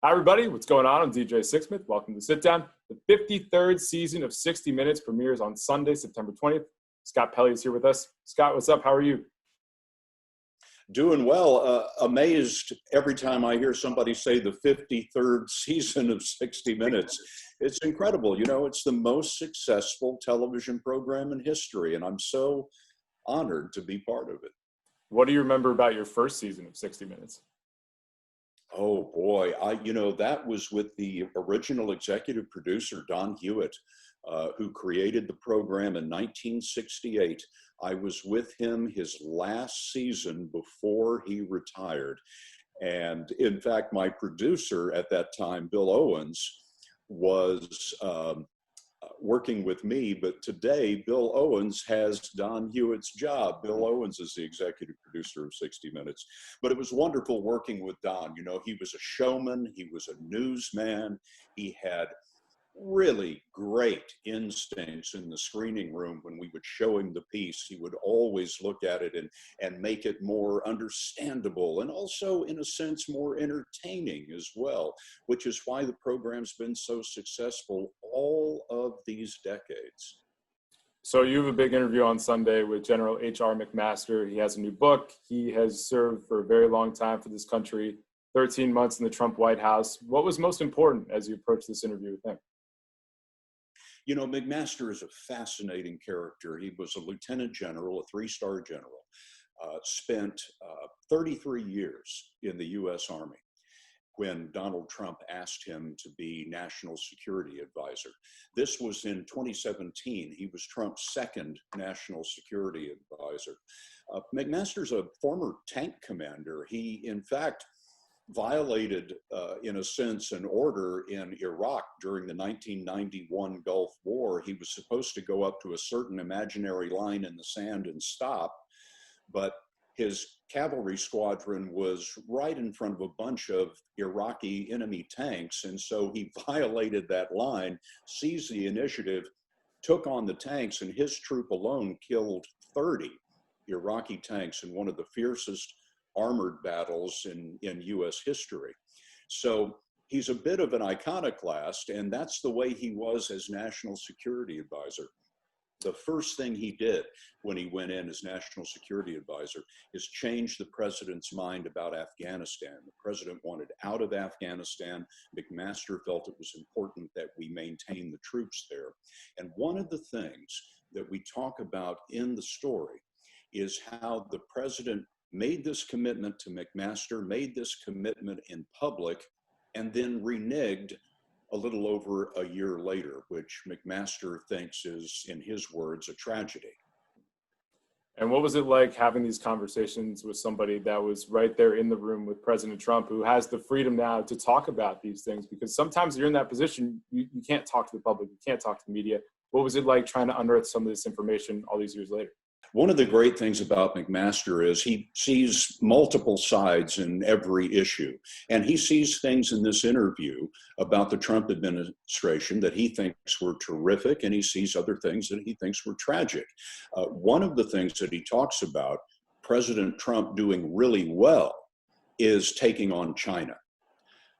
Hi, everybody. What's going on? I'm DJ Sixsmith. Welcome to Sit Down. The 53rd season of 60 Minutes premieres on Sunday, September 20th. Scott Pelley is here with us. Scott, what's up? How are you? Doing well. Amazed every time I hear somebody say the 53rd season of 60 Minutes. It's incredible. You know, it's the most successful television program in history, and I'm so honored to be part of it. What do you remember about your first season of 60 Minutes? Oh boy, that was with the original executive producer, Don Hewitt, who created the program in 1968. I was with him his last season before he retired. And in fact, my producer at that time, Bill Owens, was working with me, but today Bill Owens has Don Hewitt's job. Bill Owens is the executive producer of 60 Minutes. But it was wonderful working with Don. You know, he was a showman, he was a newsman, he had really great instincts in the screening room. When we would show him the piece, he would always look at it and make it more understandable and also, in a sense, more entertaining as well, which is why the program's been so successful all of these decades. So you have a big interview on Sunday with General H.R. McMaster. He has a new book. He has served for a very long time for this country, 13 months in the Trump White House. What was most important as you approached this interview with him? You know, McMaster is a fascinating character. He was a lieutenant general, a three-star general, spent 33 years in the U.S. Army when Donald Trump asked him to be National Security Advisor. This was in 2017. He was Trump's second National Security Advisor. McMaster's a former tank commander. He, in fact, violated, in a sense, an order in Iraq during the 1991 Gulf War. He was supposed to go up to a certain imaginary line in the sand and stop, but his cavalry squadron was right in front of a bunch of Iraqi enemy tanks, and so he violated that line, seized the initiative, took on the tanks, and his troop alone killed 30 Iraqi tanks in one of the fiercest armored battles in U.S. history. So he's a bit of an iconoclast, and that's the way he was as National Security Advisor. The first thing he did when he went in as National Security Advisor is change the president's mind about Afghanistan. The president wanted out of Afghanistan. McMaster felt it was important that we maintain the troops there. And one of the things that we talk about in the story is how the president made this commitment to McMaster, made this commitment in public, and then reneged a little over a year later, which McMaster thinks is, in his words, a tragedy. And what was it like having these conversations with somebody that was right there in the room with President Trump, who has the freedom now to talk about these things? Because sometimes you're in that position, you can't talk to the public, you can't talk to the media. What was it like trying to unearth some of this information all these years later? One of the great things about McMaster is he sees multiple sides in every issue. And he sees things in this interview about the Trump administration that he thinks were terrific, and he sees other things that he thinks were tragic. One of the things that he talks about President Trump doing really well is taking on China.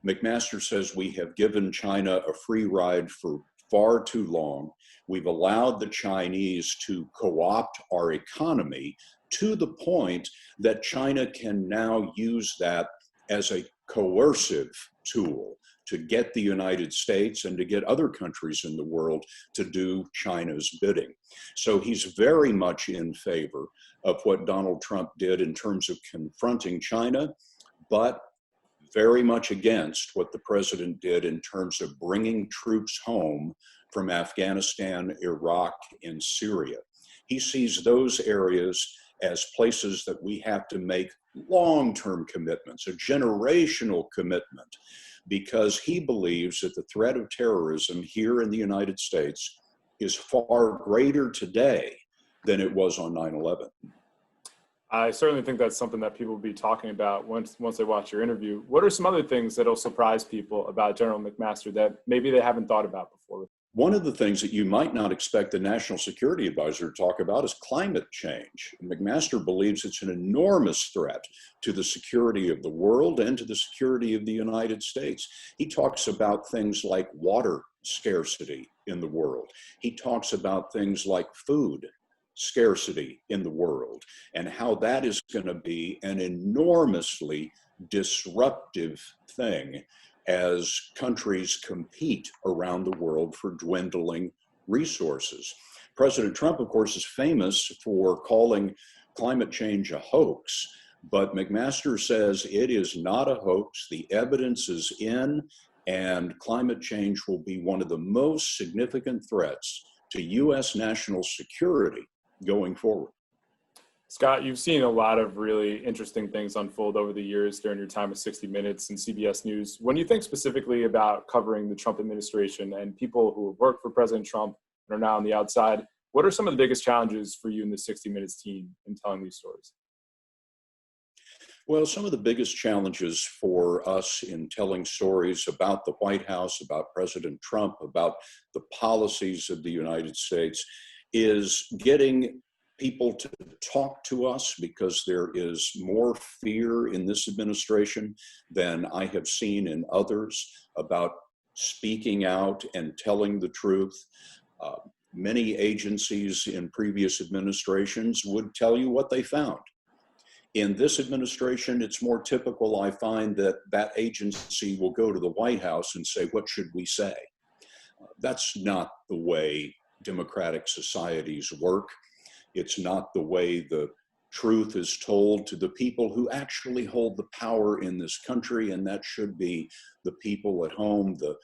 McMaster says we have given China a free ride for far too long. We've allowed the Chinese to co-opt our economy to the point that China can now use that as a coercive tool to get the United States and to get other countries in the world to do China's bidding. So he's very much in favor of what Donald Trump did in terms of confronting China, but very much against what the president did in terms of bringing troops home from Afghanistan, Iraq, and Syria. He sees those areas as places that we have to make long-term commitments, a generational commitment, because he believes that the threat of terrorism here in the United States is far greater today than it was on 9/11. I certainly think that's something that people will be talking about once they watch your interview. What are some other things that'll surprise people about General McMaster that maybe they haven't thought about before? One of the things that you might not expect the National Security Advisor to talk about is climate change. McMaster believes it's an enormous threat to the security of the world and to the security of the United States. He talks about things like water scarcity in the world. He talks about things like food scarcity in the world and how that is going to be an enormously disruptive thing as countries compete around the world for dwindling resources. President Trump, of course, is famous for calling climate change a hoax, but McMaster says it is not a hoax. The evidence is in, and climate change will be one of the most significant threats to U.S. national security going forward. Scott, you've seen a lot of really interesting things unfold over the years during your time with 60 Minutes and CBS News. When you think specifically about covering the Trump administration and people who have worked for President Trump and are now on the outside, what are some of the biggest challenges for you and the 60 Minutes team in telling these stories? Well, some of the biggest challenges for us in telling stories about the White House, about President Trump, about the policies of the United States is getting people to talk to us, because there is more fear in this administration than I have seen in others about speaking out and telling the truth. Many agencies in previous administrations would tell you what they found. In this administration, it's more typical, I find, that that agency will go to the White House and say, what should we say? That's not the way democratic societies work. It's not the way the truth is told to the people who actually hold the power in this country, and that should be the people at home, the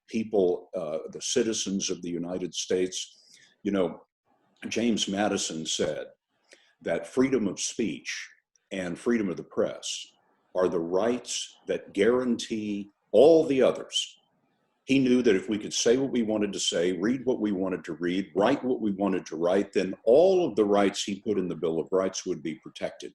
people, the citizens of the United States. You know, James Madison said that freedom of speech and freedom of the press are the rights that guarantee all the others. He knew that if we could say what we wanted to say, read what we wanted to read, write what we wanted to write, then all of the rights he put in the Bill of Rights would be protected.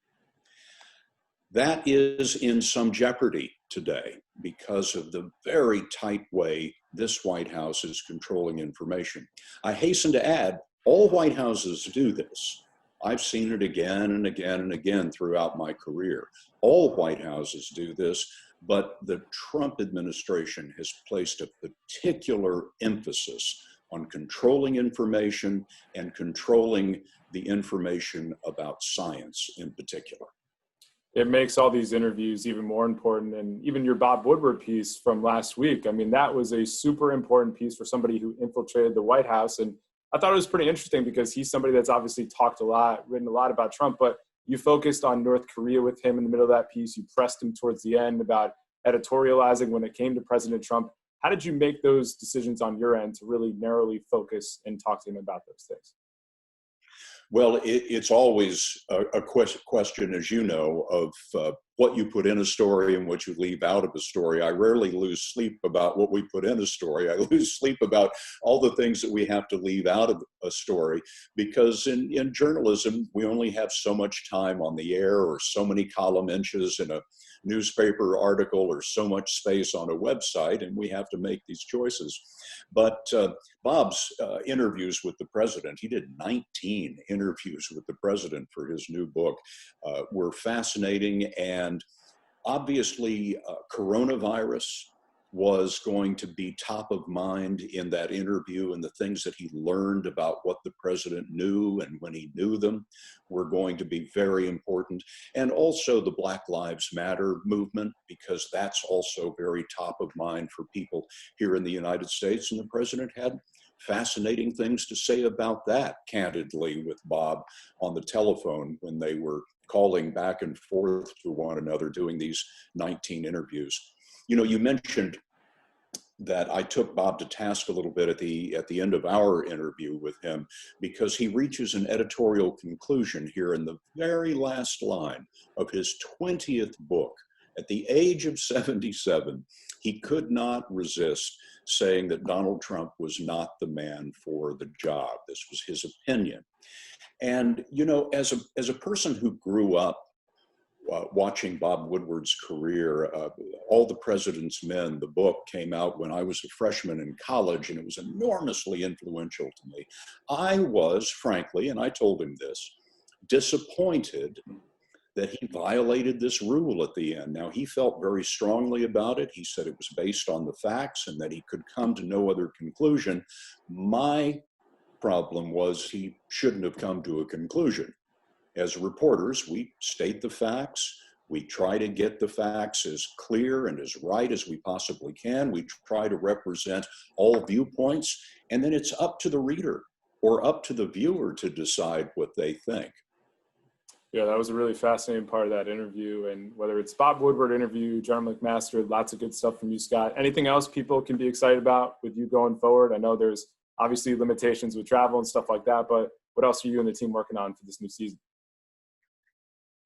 That is in some jeopardy today because of the very tight way this White House is controlling information. I hasten to add, all White Houses do this. I've seen it again and again and again throughout my career. All White Houses do this, but the Trump administration has placed a particular emphasis on controlling information and controlling the information about science in particular. It makes all these interviews even more important. And even your Bob Woodward piece from last week, I mean, that was a super important piece for somebody who infiltrated the White House. And I thought it was pretty interesting because he's somebody that's obviously talked a lot, written a lot about Trump, but you focused on North Korea with him in the middle of that piece. You pressed him towards the end about editorializing when it came to President Trump. How did you make those decisions on your end to really narrowly focus and talk to him about those things? Well, it's always a question, as you know, of what you put in a story and what you leave out of a story. I rarely lose sleep about what we put in a story. I lose sleep about all the things that we have to leave out of a story, because in journalism, we only have so much time on the air, or so many column inches in a newspaper article, or so much space on a website, and we have to make these choices. But Bob's interviews with the president, he did 19 interviews with the president for his new book, were fascinating. And obviously, coronavirus was going to be top of mind in that interview, and the things that he learned about what the president knew and when he knew them were going to be very important. And also the Black Lives Matter movement, because that's also very top of mind for people here in the United States. And the president had fascinating things to say about that, candidly, with Bob on the telephone when they were calling back and forth to one another, doing these 19 interviews. You know, you mentioned that I took Bob to task a little bit at the end of our interview with him, because he reaches an editorial conclusion here in the very last line of his 20th book. At the age of 77, he could not resist saying that Donald Trump was not the man for the job. This was his opinion. And, you know, as a person who grew up watching Bob Woodward's career. All the President's Men, the book, came out when I was a freshman in college, and it was enormously influential to me. I was, frankly, and I told him this, disappointed that he violated this rule at the end. Now, he felt very strongly about it. He said it was based on the facts and that he could come to no other conclusion. My problem was he shouldn't have come to a conclusion. As reporters, we state the facts. We try to get the facts as clear and as right as we possibly can. We try to represent all viewpoints, and then it's up to the reader or up to the viewer to decide what they think. Yeah, that was a really fascinating part of that interview. And whether it's Bob Woodward interview, General McMaster, lots of good stuff from you, Scott. Anything else people can be excited about with you going forward? I know there's obviously limitations with travel and stuff like that, but what else are you and the team working on for this new season?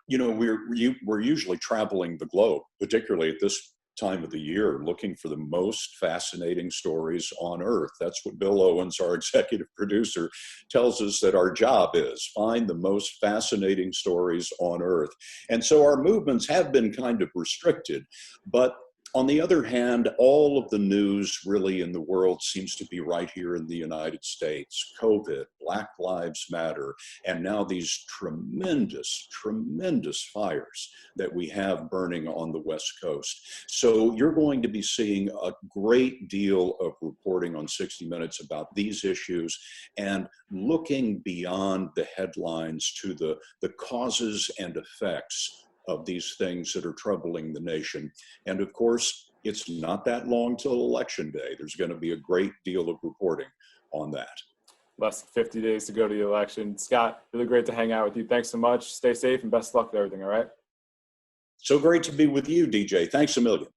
You know, we're usually traveling the globe, particularly at this time of the year, looking for the most fascinating stories on Earth. That's what Bill Owens, our executive producer, tells us that our job is: find the most fascinating stories on Earth. And so our movements have been kind of restricted, but on the other hand, all of the news really in the world seems to be right here in the United States. COVID, Black Lives Matter, and now these tremendous, tremendous fires that we have burning on the West Coast. So you're going to be seeing a great deal of reporting on 60 Minutes about these issues and looking beyond the headlines to the causes and effects of these things that are troubling the nation. And of course, it's not that long till Election Day. There's going to be a great deal of reporting on that. Less than 50 days to go to the election. Scott, really great to hang out with you. Thanks so much. Stay safe and best of luck with everything, all right? So great to be with you, DJ. Thanks a million.